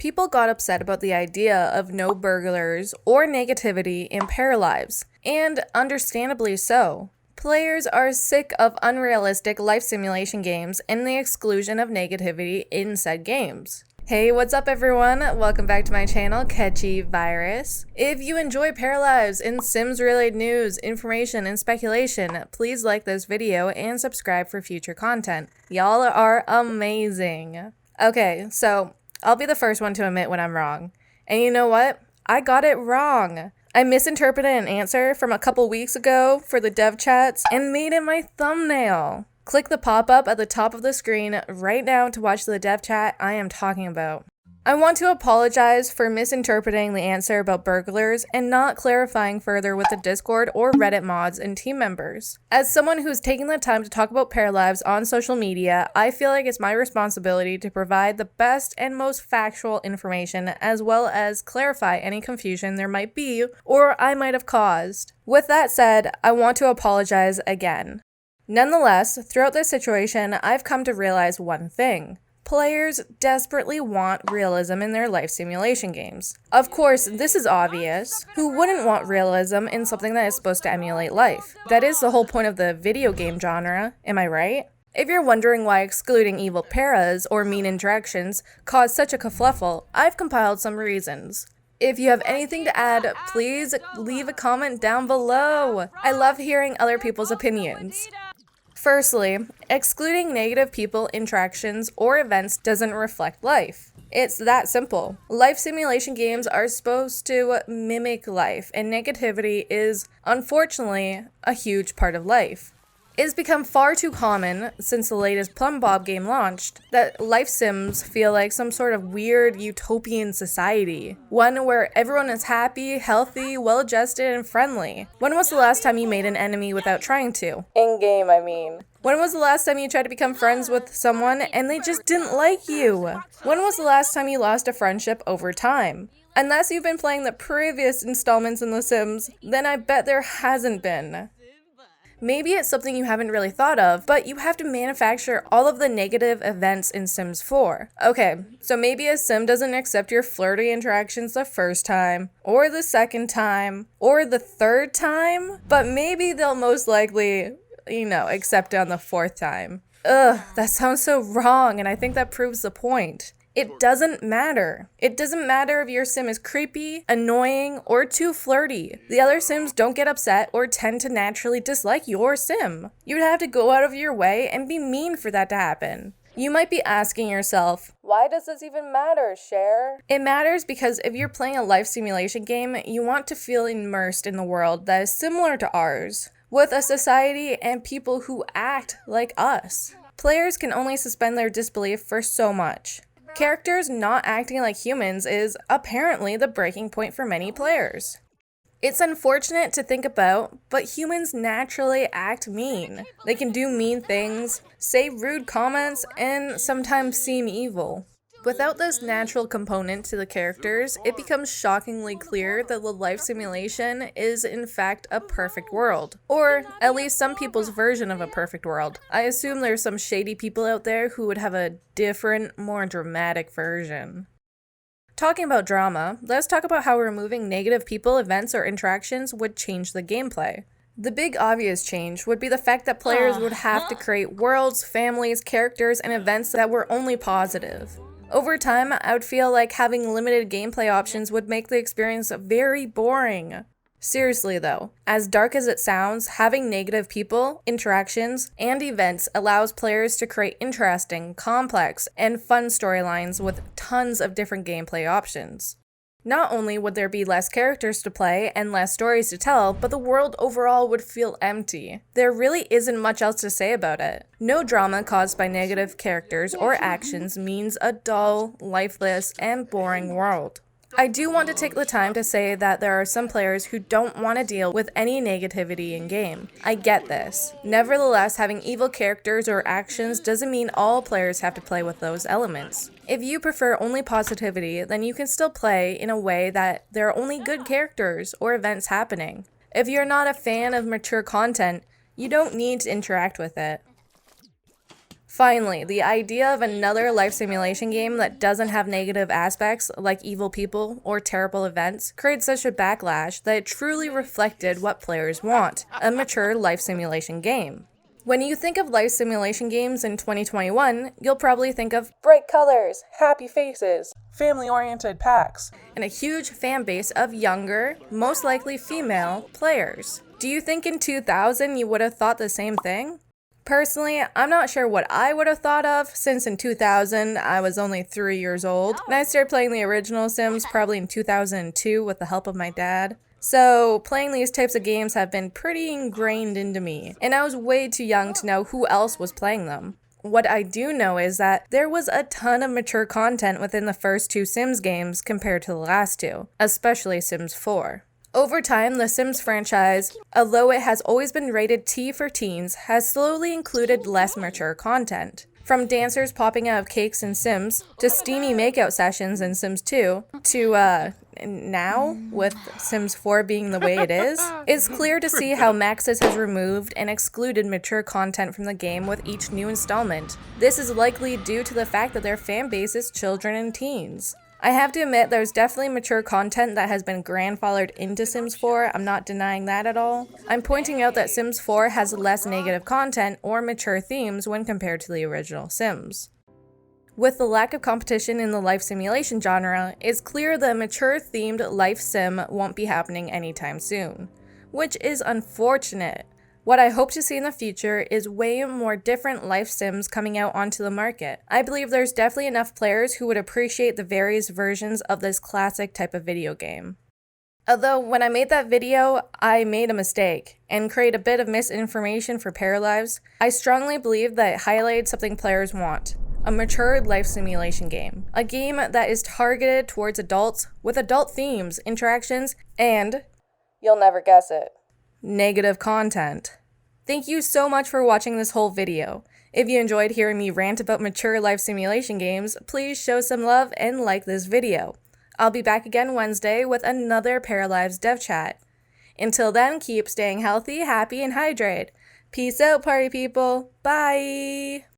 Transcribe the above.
People got upset about the idea of no burglars or negativity in Paralives, and understandably so. Players are sick of unrealistic life simulation games and the exclusion of negativity in said games. Hey, what's up everyone? Welcome back to my channel, Catchy Virus. If you enjoy Paralives and Sims-related news, information, and speculation, please like this video and subscribe for future content. Y'all are amazing. Okay, so I'll be the first one to admit when I'm wrong. And you know what? I got it wrong. I misinterpreted an answer from a couple weeks ago for the dev chats and made it my thumbnail. Click the pop-up at the top of the screen right now to watch the dev chat I am talking about. I want to apologize for misinterpreting the answer about burglars and not clarifying further with the Discord or Reddit mods and team members. As someone who's taking the time to talk about Paralives on social media, I feel like it's my responsibility to provide the best and most factual information as well as clarify any confusion there might be or I might have caused. With that said, I want to apologize again. Nonetheless, throughout this situation, I've come to realize one thing. Players desperately want realism in their life simulation games. Of course, this is obvious. Who wouldn't want realism in something that is supposed to emulate life? That is the whole point of the video game genre, am I right? If you're wondering why excluding evil paras or mean interactions cause such a kerfuffle, I've compiled some reasons. If you have anything to add, please leave a comment down below. I love hearing other people's opinions. Firstly, excluding negative people, interactions, or events doesn't reflect life. It's that simple. Life simulation games are supposed to mimic life, and negativity is, unfortunately, a huge part of life. It's become far too common since the latest Plum Bob game launched that life sims feel like some sort of weird utopian society. One where everyone is happy, healthy, well-adjusted, and friendly. When was the last time you made an enemy without trying to? In-game, I mean. When was the last time you tried to become friends with someone and they just didn't like you? When was the last time you lost a friendship over time? Unless you've been playing the previous installments in The Sims, then I bet there hasn't been. Maybe it's something you haven't really thought of, but you have to manufacture all of the negative events in Sims 4. Okay, so maybe a sim doesn't accept your flirty interactions the first time, or the second time, or the third time, but maybe they'll most likely, accept it on the fourth time. Ugh, that sounds so wrong, and I think that proves the point. It doesn't matter. It doesn't matter if your sim is creepy, annoying, or too flirty. The other sims don't get upset or tend to naturally dislike your sim. You'd have to go out of your way and be mean for that to happen. You might be asking yourself, why does this even matter, Cher? It matters because if you're playing a life simulation game, you want to feel immersed in the world that is similar to ours, with a society and people who act like us. Players can only suspend their disbelief for so much. Characters not acting like humans is apparently the breaking point for many players. It's unfortunate to think about, but humans naturally act mean. They can do mean things, say rude comments, and sometimes seem evil. Without this natural component to the characters, it becomes shockingly clear that the life simulation is in fact a perfect world. Or at least some people's version of a perfect world. I assume there's some shady people out there who would have a different, more dramatic version. Talking about drama, let's talk about how removing negative people, events, or interactions would change the gameplay. The big obvious change would be the fact that players would have to create worlds, families, characters, and events that were only positive. Over time, I would feel like having limited gameplay options would make the experience very boring. Seriously though, as dark as it sounds, having negative people, interactions, and events allows players to create interesting, complex, and fun storylines with tons of different gameplay options. Not only would there be less characters to play and less stories to tell, but the world overall would feel empty. There really isn't much else to say about it. No drama caused by negative characters or actions means a dull, lifeless, and boring world. I do want to take the time to say that there are some players who don't want to deal with any negativity in-game. I get this. Nevertheless, having evil characters or actions doesn't mean all players have to play with those elements. If you prefer only positivity, then you can still play in a way that there are only good characters or events happening. If you're not a fan of mature content, you don't need to interact with it. Finally, the idea of another life simulation game that doesn't have negative aspects like evil people or terrible events created such a backlash that it truly reflected what players want, a mature life simulation game. When you think of life simulation games in 2021, you'll probably think of bright colors, happy faces, family-oriented packs, and a huge fan base of younger, most likely female, players. Do you think in 2000 you would have thought the same thing? Personally, I'm not sure what I would have thought of, since in 2000 I was only 3 years old, and I started playing the original Sims probably in 2002 with the help of my dad. So, playing these types of games have been pretty ingrained into me, and I was way too young to know who else was playing them. What I do know is that there was a ton of mature content within the first 2 Sims games compared to the last 2, especially Sims 4. Over time, the Sims franchise, although it has always been rated T for teens, has slowly included less mature content. From dancers popping out of cakes in Sims, to steamy makeout sessions in Sims 2, to now, with Sims 4 being the way it is, it's clear to see how Maxis has removed and excluded mature content from the game with each new installment. This is likely due to the fact that their fan base is children and teens. I have to admit there's definitely mature content that has been grandfathered into Sims 4, I'm not denying that at all. I'm pointing out that Sims 4 has less negative content or mature themes when compared to the original Sims. With the lack of competition in the life simulation genre, it's clear that a mature-themed life sim won't be happening anytime soon, which is unfortunate. What I hope to see in the future is way more different life sims coming out onto the market. I believe there's definitely enough players who would appreciate the various versions of this classic type of video game. Although, when I made that video, I made a mistake and created a bit of misinformation for Paralives. I strongly believe that it highlighted something players want. A mature life simulation game. A game that is targeted towards adults with adult themes, interactions, and, you'll never guess it, negative content. Thank you so much for watching this whole video. If you enjoyed hearing me rant about mature life simulation games, please show some love and like this video. I'll be back again Wednesday with another Paralives Dev Chat. Until then, keep staying healthy, happy, and hydrated. Peace out, party people. Bye!